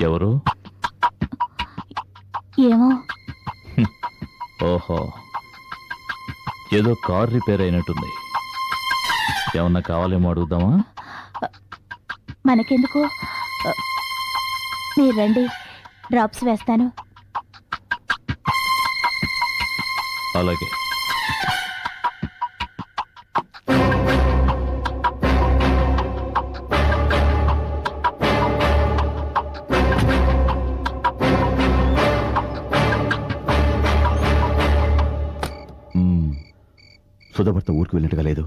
ఎవరు? ఏమో. ఓహో, ఏదో కార్ రిపేర్ అయినట్టుంది. ఏమన్నా కావాలేమో అడుగుదామా? మనకెందుకు, మీరు రండి, డ్రాప్స్ వేస్తాను. అలాగే. సుధ భర్త ఊరికి వెళ్ళినట్టుగా లేదు.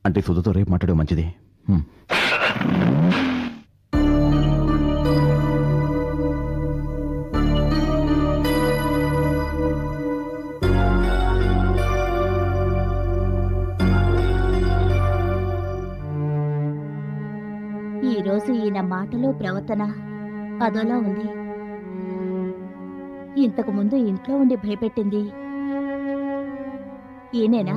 అంటే సుధతో రేపు మాట్లాడే మంచిది. ఈరోజు ఈయన మాటలు ప్రవర్తన అదోలా ఉంది. ఇంతకు ముందు ఇంట్లో ఉండి భయపెట్టింది ఈయనేనా?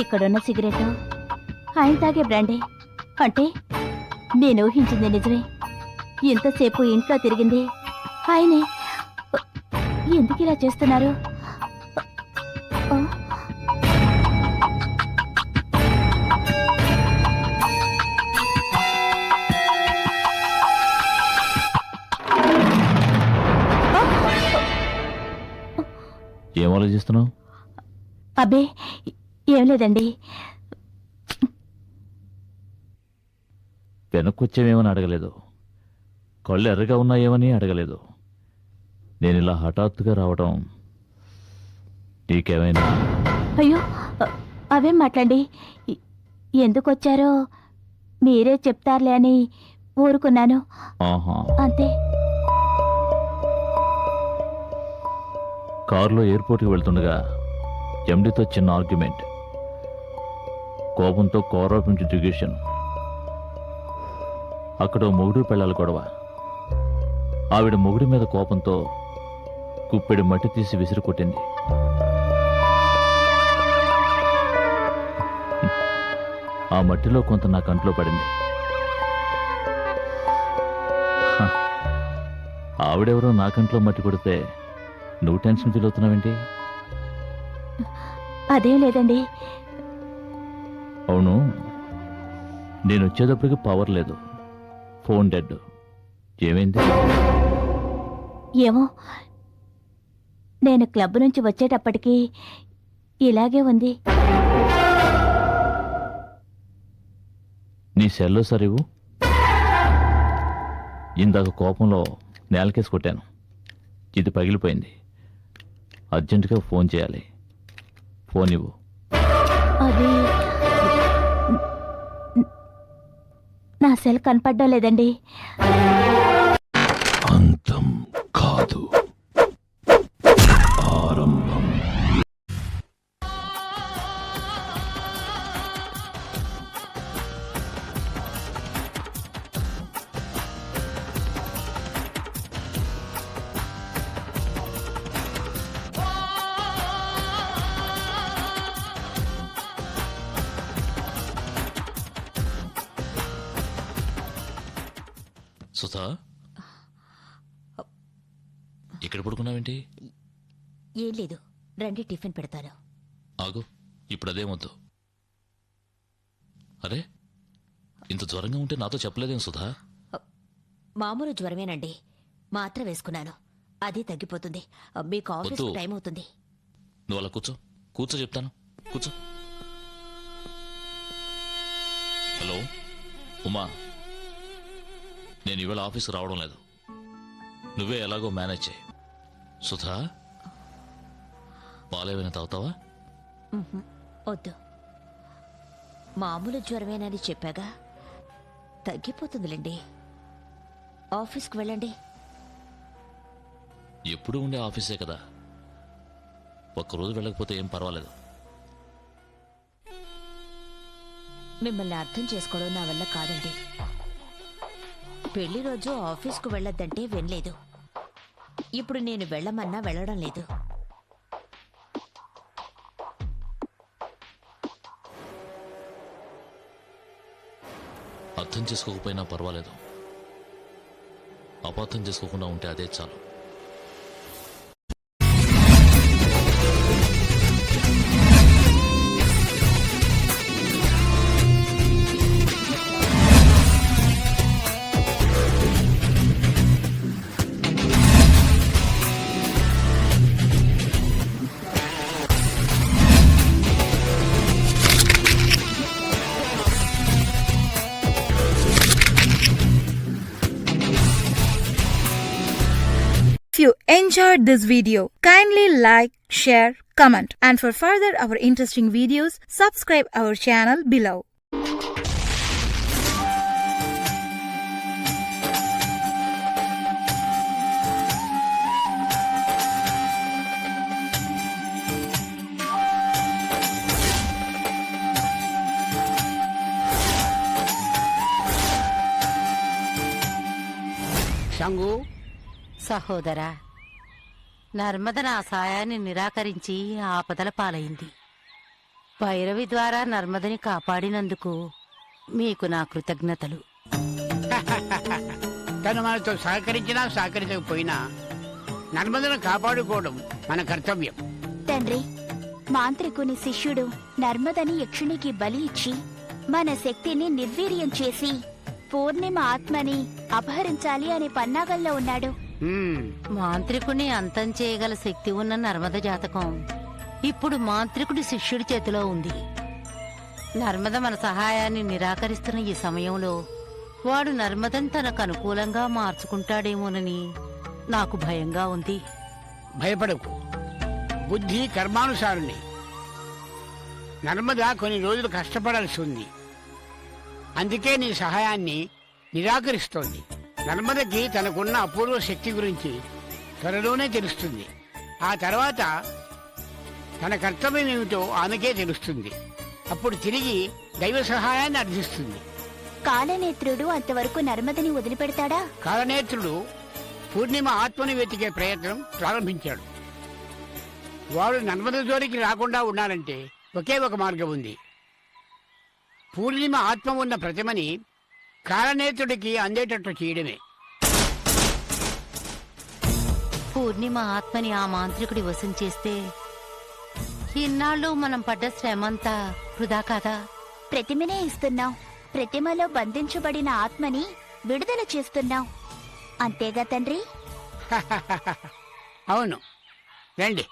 ఇక్కడున్న సిగరెట్ ఆయన తాగే బ్రాండే. అంటే నేను ఊహించింది నిజమే. ఇంతసేపు ఇంట్లో తిరిగింది ఆయనే. ఎందుకు ఇలా చేస్తున్నారు? ఏం ఆలోచిస్తున్నావు? అబ్బే ఏం లేదండి. వెనక్కొచ్చేమేమని అడగలేదు, కళ్ళు ఎర్రగా ఉన్నాయేమని అడగలేదు. నేను ఇలా హఠాత్తుగా రావడం నీకేమైనా? అయ్యో, అవేం మాట్లాడి. ఎందుకు వచ్చారో మీరే చెప్తారులే అని ఊరుకున్నాను. అంతే. కారులో ఎయిర్పోర్ట్కి వెళ్తుండగా ఎండితో చిన్న ఆర్గ్యుమెంట్. కోపంతో కోరాపించి దిగేశాను. అక్కడ మొగుడు పెళ్ళాల గొడవ. ఆవిడ మొగుడి మీద కోపంతో కుప్పెడి మట్టి తీసి విసిరి కొట్టింది. ఆ మట్టిలో కొంత నా కంట్లో పడింది. ఆవిడెవరో నా కంట్లో మట్టి కొడితే నువ్వు టెన్షన్ ఫీల్ అవుతున్నావేంటి? అదేం లేదండి. అవును, నేను వచ్చేటప్పటికి పవర్ లేదు, ఫోన్ డెడ్. ఏమైంది? ఏమో, నేను క్లబ్ నుంచి వచ్చేటప్పటికి ఇలాగే ఉంది. నీ సెల్లో సరివు. ఇందాక కోపంలో నేలకేసి కొట్టాను, ఇది పగిలిపోయింది. అర్జెంటుగా ఫోన్ చేయాలి. ఫోన్ ఇవ్వు. అది నా సెల్ కనపడ్డం లేదండి. అంతం కాదు, ఆరంభం. సుధా, ఇక్కడ పడుకున్నావేంటి? ఏం లేదు, రండి టిఫిన్ పెడతాను. ఆగు, ఇప్పుడు అదే వద్దు. అరే, ఇంత జ్వరంగా ఉంటే నాతో చెప్పలేదేం సుధా? మామూలు జ్వరమేనండి, మాత్ర వేసుకున్నాను, అది తగ్గిపోతుంది. మీకు ఆఫీస్ టైం అవుతుంది. నువ్వు అలా కూర్చో, కూర్చో చెప్తాను, కూర్చో. హలో ఉమా, నేను ఇవాళ ఆఫీస్కి రావడం లేదు, నువ్వే ఎలాగో మేనేజ్ చేయి. సుధా, పాలేమైనా తాగుతావా? వద్దు. మామూలు జ్వరమేనని చెప్పాగా, తగ్గిపోతుందిలేండి. ఆఫీస్కి వెళ్ళండి. ఎప్పుడు ఉండే ఆఫీసే కదా, ఒక్కరోజు వెళ్ళకపోతే ఏం పర్వాలేదు. మిమ్మల్ని అర్థం చేసుకోవడం నా వల్ల కాదండి. పెళ్లి రోజు ఆఫీస్కు వెళ్ళొద్దంటే వినలేదు. ఇప్పుడు నేను వెళ్ళమన్నా వెళ్ళడం లేదు. అర్థం చేసుకోకపోయినా పర్వాలేదు, అపార్థం చేసుకోకుండా ఉంటే అదే చాలు. If you enjoyed this video, kindly like, share, comment, and for further our interesting videos, subscribe our channel below. శంగు, సహోదరా, Narmada నా సాయాన్ని నిరాకరించి ఆపదల పాలైంది. భైరవి ద్వారా నర్మదని కాపాడినందుకు మీకు నా కృతజ్ఞతలు. తను మనతో సహకరించినా సహకరించకపోయినా నర్మదను కాపాడుకోవడం మన కర్తవ్యం. తండ్రి, మాంత్రికుని శిష్యుడు నర్మదని యక్షునికి బలి ఇచ్చి మన శక్తిని నిర్వీర్యం చేసి పూర్ణిమ ఆత్మని అపహరించాలి అనే పన్నాగంలో ఉన్నాడు. మాంత్రికుని అంతం చేయగల శక్తి ఉన్న నర్మద జాతకం ఇప్పుడు మాంత్రికుడి శిష్యుడి చేతిలో ఉంది. నర్మద మన సహాయాన్ని నిరాకరిస్తున్న ఈ సమయంలో వాడు నర్మదని తనకు అనుకూలంగా మార్చుకుంటాడేమోనని నాకు భయంగా ఉంది. భయపడకు, బుద్ధి కర్మానుసారుని. నర్మద కొన్ని రోజులు కష్టపడాల్సి ఉంది, అందుకే నీ సహాయాన్ని నిరాకరిస్తోంది. నర్మదకి తనకున్న అపూర్వ శక్తి గురించి త్వరలోనే తెలుస్తుంది. ఆ తర్వాత తన కర్తవ్యం ఏమిటో ఆమెకే తెలుస్తుంది. అప్పుడు తిరిగి దైవ సహాయాన్ని అర్థిస్తుంది. కాలనేత్రుడు అంతవరకు నర్మదని వదిలిపెడతాడా? కాలనేత్రుడు పూర్ణిమ ఆత్మని వెతికే ప్రయత్నం ప్రారంభించాడు. వాడు నర్మద జోలికి రాకుండా ఉండాలంటే ఒకే ఒక మార్గం ఉంది. పూర్ణిమ ఆత్మ ఉన్న ప్రతిమని కాలనేత్రుడికి అందేటట్లు చేయడమే. పూర్ణిమ ఆత్మని ఆ మాంత్రికుడి వశం చేస్తే ఇన్నాళ్ళు మనం పడ్డ శ్రమంతా వృధా కాదా? ప్రతిమనే ఇస్తున్నాం, ప్రతిమలో బంధించబడిన ఆత్మని విడుదల చేస్తున్నాం. అంతేగా తండ్రి? అవును, రండి.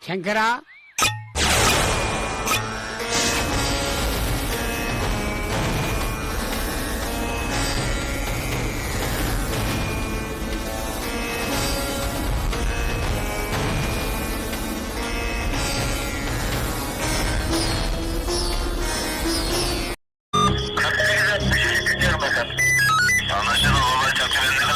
శంకరా, Anlaşılan olay çatışında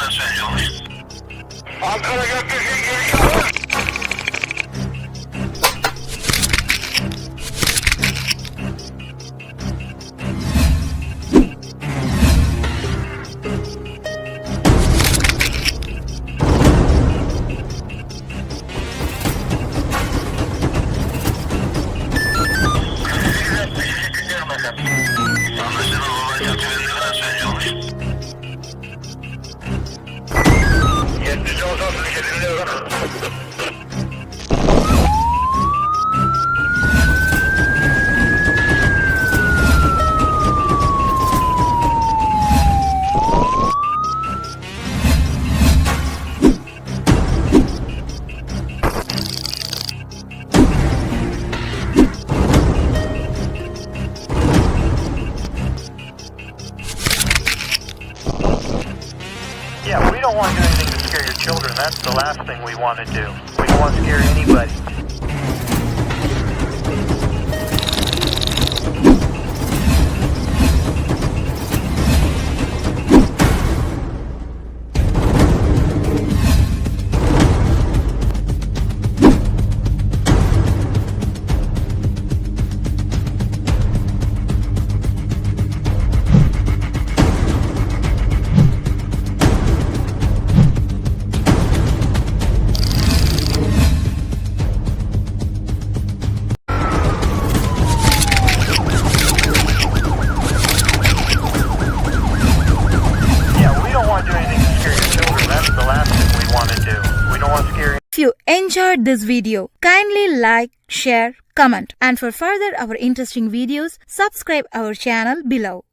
Yeah, we don't want to do anything to scare your children. That's the last thing we want to do. We don't want to scare anybody. If you enjoyed this video, kindly like, share, comment, and for further our interesting videos, subscribe our channel below.